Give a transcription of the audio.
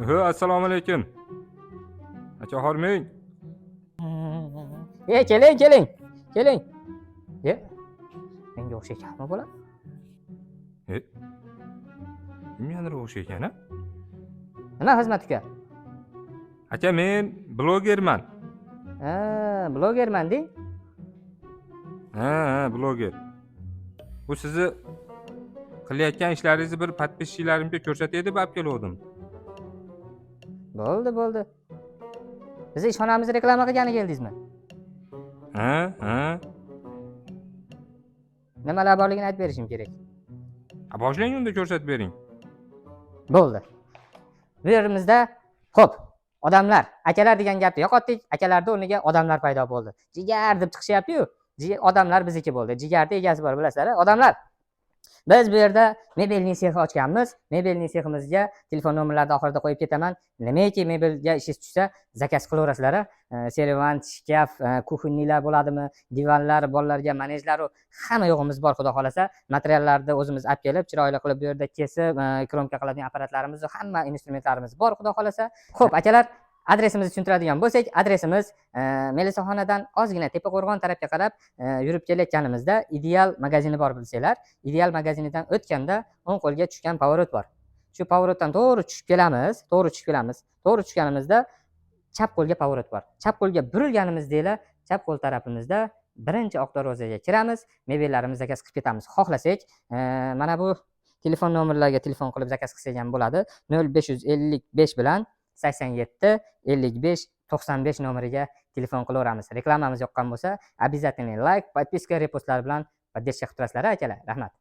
Assalomu alaykum. Aka hormang. Keling, keling. Keling. Ye. Menga o'xshaykanmi bola? Kimgadir o'xshaykan, a? Nima xizmat uka? Aka, men blogerman. Blogerman deng. Ha, bloger. Bu sizni qilayotgan ishlaringizni bir podpischilarimga ko'rsatay deb olib kelgandim. Bo'ldi. Biz ishxonamizni reklama qilgani keldingizmi? Ha. Nimalar borligini aytib berishim kerak. Boshlang unda ko'rsatib bering. Bo'ldi. Bu yerimizda xo'p, odamlar, akalar degan gapni yo'qotdik. Akalarda o'rniga odamlar paydo bo'ldi. Jigar deb chiqishyapti-yu. Odamlar bizniki bo'ldi. Jigarda egasi bor, bilasizlar, odamlar. Biz bu yerda mebelning sehi ochganmiz. Mebelning seximizga telefon nomerlarini oxirida qo'yib ketaman. Nimaiki mebelga ishingiz tushsa, zakaz qilaverasizlar. Servan, shkaf, kuxunnilar bo'ladimi, divanlar, bolalarga manejlar, hamma yo'g'imiz bor, xudo xolasa. Materiallarni o'zimiz olib kelib, chiroyli qilib bu yerda kesib, kromka qiladigan apparatlarimiz, hamma instrumentlarimiz bor, xudo xolasa. Xo'p, akalar, adresimizni tushuntiradigan bo'lsak, adresimiz Melisaxonadan ozgina Tepaqo'rg'on tarafga qarab yurib kelayotganimizda Ideal magazini bor bilsanglar, Ideal magazinidan o'tganda o'ng qo'lga tushgan pavorot bor. Shu pavorotdan to'g'ri tushib kelamiz. To'g'ri tushganimizda chap qo'lga pavorot bor. Chap qo'lga burilganimizda chap qo'l tarafimizda birinchi oq darvozaga kiramiz, mebellarimizni zakaz qilib ketamiz. Xohlasak, mana bu telefon nomerlarga telefon qilib zakaz qilsak ham bo'ladi. 0555 bilan 87 55 95 nomeriga telefon qilaveramiz. Reklamamiz yoqqan bo'lsa, обязательно like, подписка, repostlar bilan podдержка qilib turasizlar, akalar. Rahmat.